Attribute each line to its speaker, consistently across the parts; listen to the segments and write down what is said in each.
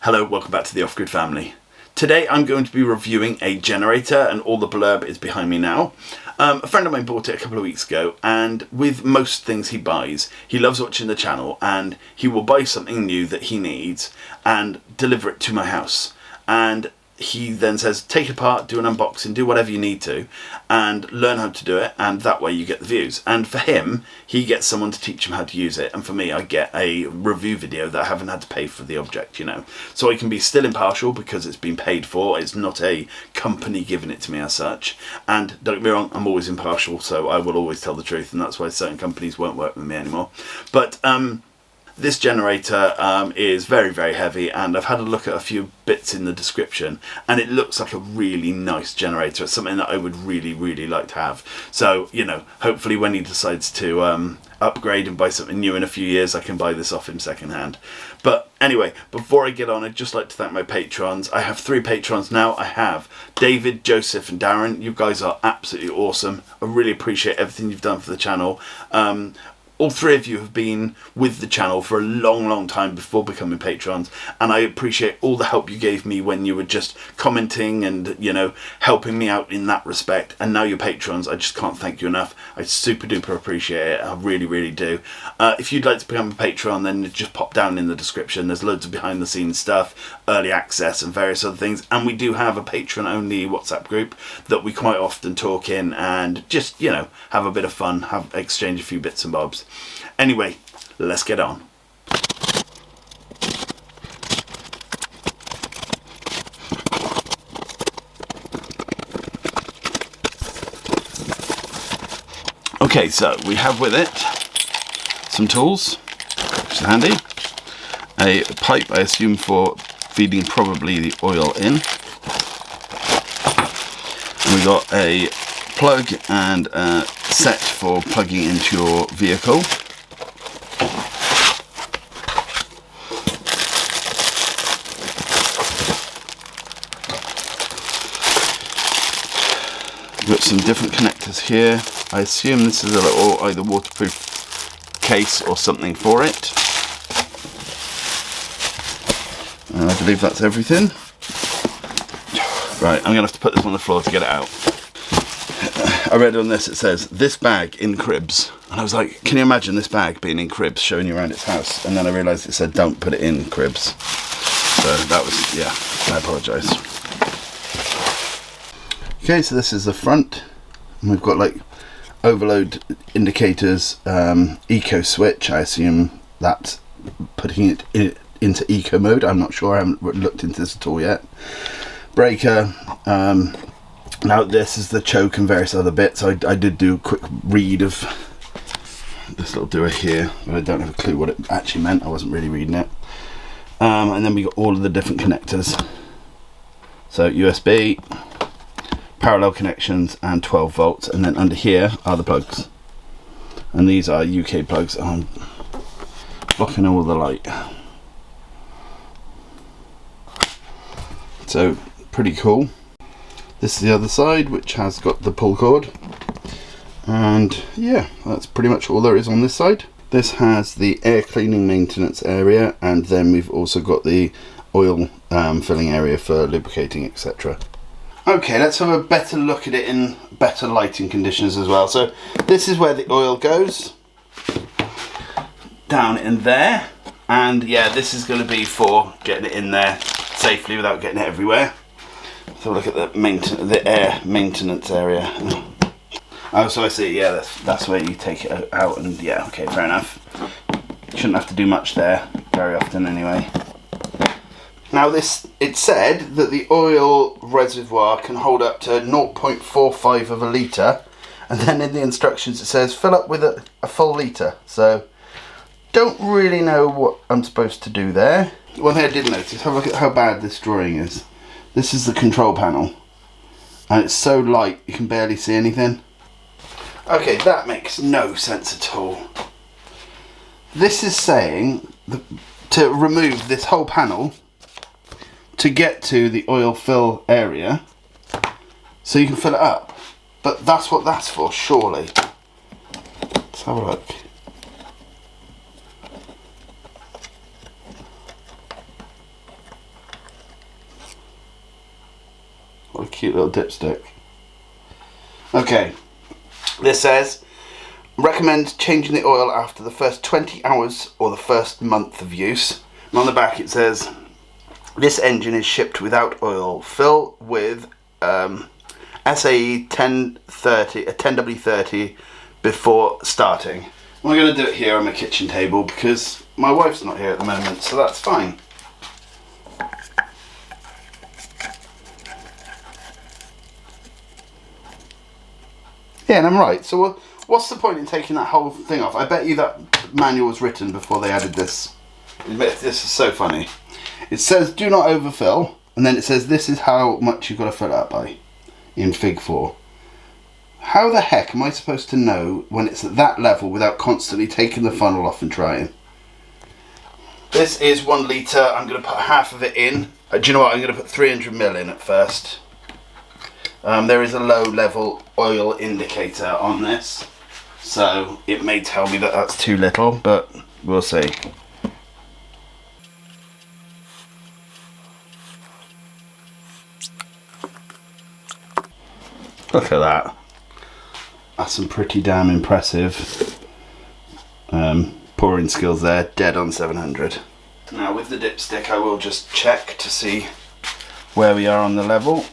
Speaker 1: Hello, welcome back to the Off-Grid family. Today I'm going to be reviewing a generator, and all the blurb is behind me now. A friend of mine bought it a couple of weeks ago, and with most things he buys, he loves watching the channel, and he will buy something new that he needs and deliver it to my house. And he then says, take it apart, do an unboxing, do whatever you need to, and learn how to do it, and that way you get the views. And for him, he gets someone to teach him how to use it, and for me, I get a review video that I haven't had to pay for the object, you know. So I can be still impartial because it's been paid for, it's not a company giving it to me as such. And don't get me wrong, I'm always impartial, so I will always tell the truth, and that's why certain companies won't work with me anymore. But this generator is very, very heavy, and I've had a look at a few bits in the description, and it looks like a really nice generator. It's something that I would really, really like to have. So, you know, hopefully when he decides to upgrade and buy something new in a few years, I can buy this off him second hand. But anyway, before I get on, I'd just like to thank my patrons. I have 3 patrons now. I have David, Joseph and Darren. You guys are absolutely awesome. I really appreciate everything you've done for the channel. All 3 of you have been with the channel for a long, long time before becoming patrons, and I appreciate all the help you gave me when you were just commenting and, you know, helping me out in that respect. And now you're patrons, I just can't thank you enough. I super duper appreciate it. I really, really do. If you'd like to become a patron, then just pop down in the description. There's loads of behind the scenes stuff, early access and various other things. And we do have a patron only WhatsApp group that we quite often talk in and just, you know, have a bit of fun, exchange a few bits and bobs. Anyway, let's get on. Okay, so we have with it some tools, which is handy. A pipe, I assume, for feeding probably the oil in. We got a plug and a set for plugging into your vehicle. We've got some different connectors here. I assume this is a little either waterproof case or something for it. And I believe that's everything. Right, I'm going to have to put this on the floor to get it out. I read on this, it says, this bag in cribs. And I was like, can you imagine this bag being in cribs, showing you around its house? And then I realised it said, don't put it in cribs. So that was, yeah, I apologise. Okay, so this is the front. And we've got like overload indicators, eco switch. I assume that's putting it into eco mode. I'm not sure, I haven't looked into this at all yet. Breaker. Now this is the choke and various other bits. I did do a quick read of this little doer here, but I don't have a clue what it actually meant. I wasn't really reading it. And then we got all of the different connectors. So USB, parallel connections and 12 volts, and then under here are the plugs. And these are UK plugs. I'm blocking all the light. So pretty cool. This is the other side, which has got the pull cord, and yeah, that's pretty much all there is on this side. This has the air cleaning maintenance area, and then we've also got the oil filling area for lubricating, etc. Okay, let's have a better look at it in better lighting conditions as well. So this is where the oil goes, down in there, and yeah, this is going to be for getting it in there safely without getting it everywhere. So look at the air maintenance area. Oh, so I see. Yeah, that's where you take it out, and yeah, okay, fair enough. Shouldn't have to do much there very often, anyway. Now, it said that the oil reservoir can hold up to 0.45 of a litre, and then in the instructions it says fill up with a full litre. So, don't really know what I'm supposed to do there. One thing I did notice, have a look at how bad this drawing is. This is the control panel, and it's so light you can barely see anything. Okay, that makes no sense at all. This is saying to remove this whole panel to get to the oil fill area so you can fill it up. But that's what that's for, surely. Let's have a look. What a cute little dipstick. Okay, this says, recommend changing the oil after the first 20 hours or the first month of use. And on the back it says, this engine is shipped without oil. Fill with SAE 10W30 before starting. I'm going to do it here on my kitchen table because my wife's not here at the moment, so that's fine. Yeah, and I'm right. So what's the point in taking that whole thing off? I bet you that manual was written before they added this. This is so funny. It says do not overfill, and then it says this is how much you've got to fill it up by in Fig 4. How the heck am I supposed to know when it's at that level without constantly taking the funnel off and trying? This is 1 litre. I'm going to put half of it in. Do you know what? I'm going to put 300ml in at first. There is a low level oil indicator on this, so it may tell me that that's too little, but we'll see. Look at that. That's some pretty damn impressive pouring skills there, dead on 700. Now with the dipstick I will just check to see where we are on the level.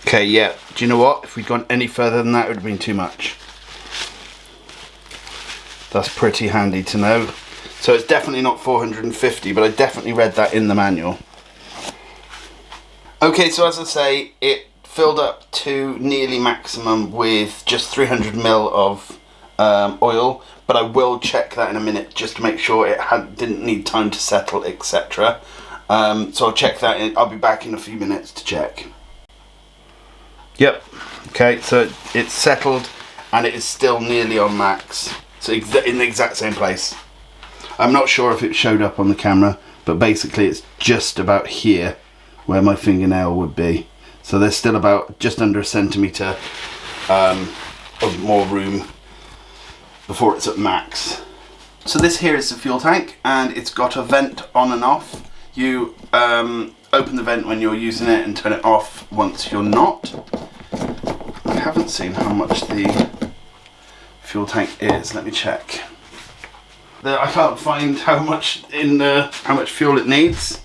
Speaker 1: Okay, yeah, do you know what? If we'd gone any further than that, it would have been too much. That's pretty handy to know. So it's definitely not 450, but I definitely read that in the manual. Okay, so as I say, it filled up to nearly maximum with just 300ml of oil, but I will check that in a minute just to make sure it didn't need time to settle, etc. So I'll check that in. I'll be back in a few minutes to check. Yep, okay, so it's settled and it is still nearly on max. So in the exact same place. I'm not sure if it showed up on the camera, but basically it's just about here where my fingernail would be. So there's still about just under a centimetre of more room before it's at max. So this here is the fuel tank and it's got a vent on and off. You open the vent when you're using it and turn it off once you're not. I haven't seen how much the fuel tank is. Let me check. I can't find how much fuel it needs,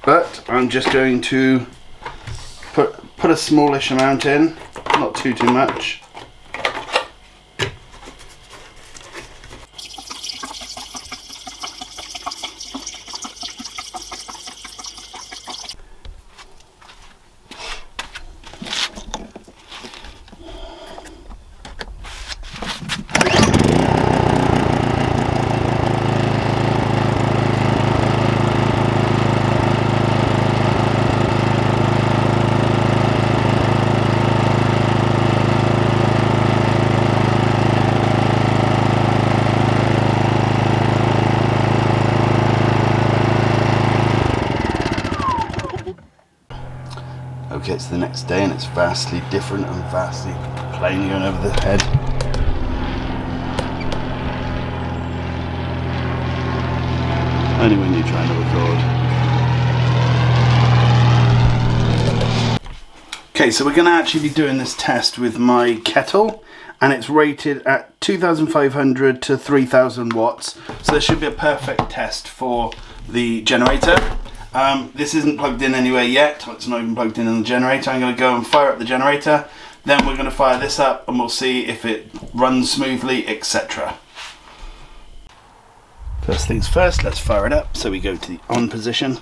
Speaker 1: but I'm just going to put a smallish amount in, not too much. Okay, it's the next day and it's vastly different and vastly plain going over the head. Only when you're trying to record. Okay, so we're going to actually be doing this test with my kettle, and it's rated at 2,500 to 3,000 watts. So this should be a perfect test for the generator. This isn't plugged in anywhere yet. It's not even plugged in the generator. I'm going to go and fire up the generator. Then we're going to fire this up and we'll see if it runs smoothly, etc. First things first, let's fire it up. So we go to the on position.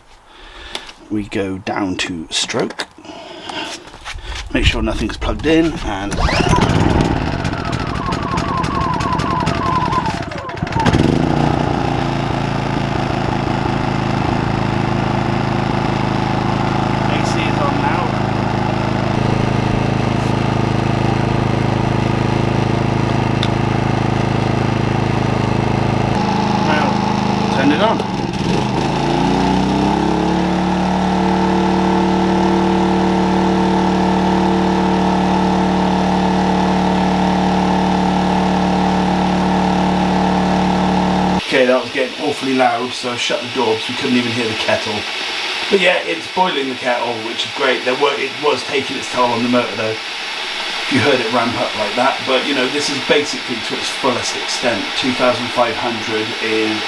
Speaker 1: We go down to stroke. Make sure nothing's plugged in and turn it on. Okay, that was getting awfully loud, so I shut the door because we couldn't even hear the kettle. But yeah, it's boiling the kettle, which is great. It was taking its toll on the motor though. If you heard it ramp up like that, but you know, this is basically to its fullest extent. 2,500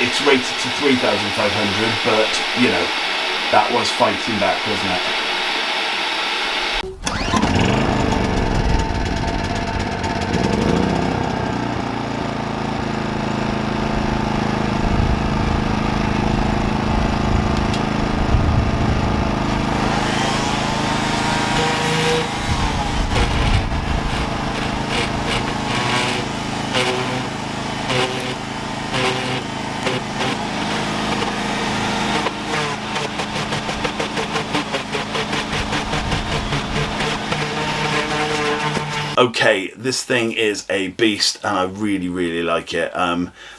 Speaker 1: it's rated to 3,500, but you know, that was fighting back, wasn't it? Okay, this thing is a beast and I really, really like it.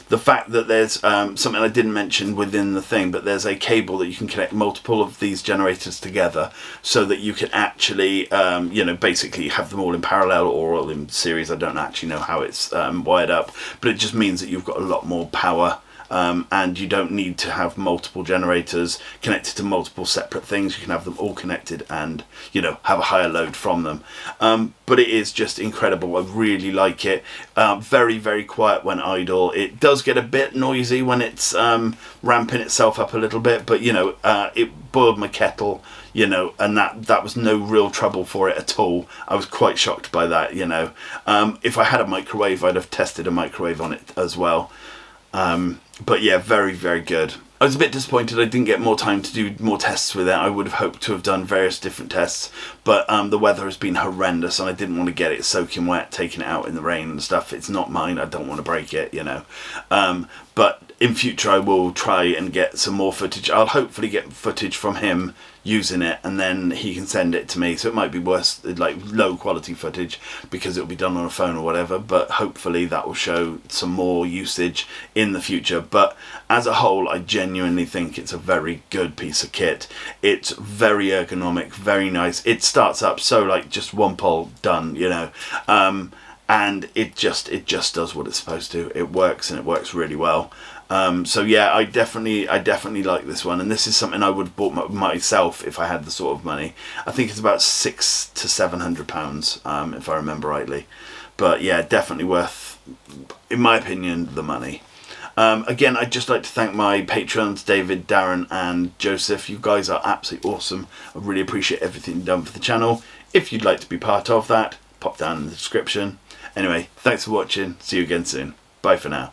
Speaker 1: The fact that there's something I didn't mention within the thing, but there's a cable that you can connect multiple of these generators together so that you can actually, you know, basically have them all in parallel or all in series. I don't actually know how it's wired up, but it just means that you've got a lot more power. And you don't need to have multiple generators connected to multiple separate things. You can have them all connected and, you know, have a higher load from them. But it is just incredible. I really like it. Very, very quiet when idle. It does get a bit noisy when it's ramping itself up a little bit, but, you know, it boiled my kettle, you know, and that was no real trouble for it at all. I was quite shocked by that, you know. If I had a microwave, I'd have tested a microwave on it as well. But yeah, very, very good. I was a bit disappointed I didn't get more time to do more tests with it. I would have hoped to have done various different tests, but the weather has been horrendous and I didn't want to get it soaking wet, taking it out in the rain and stuff. It's not mine, I don't want to break it, you know. But in future I will try and get some more footage. I'll hopefully get footage from him using it and then he can send it to me, so it might be worse, like low quality footage because it'll be done on a phone or whatever, but hopefully that will show some more usage in the future. But as a whole, I genuinely think it's a very good piece of kit. It's very ergonomic, very nice. It starts up so like just one pull, done, you know. And it just does what it's supposed to. It works and it works really well. So yeah, I definitely like this one, and this is something I would have bought myself if I had the sort of money. I think it's about £600 to £700, if I remember rightly. But yeah, definitely worth, in my opinion, the money. Again, I'd just like to thank my patrons, David, Darren and Joseph. You guys are absolutely awesome. I really appreciate everything you've done for the channel. If you'd like to be part of that, pop down in the description. Anyway, thanks for watching. See you again soon. Bye for now.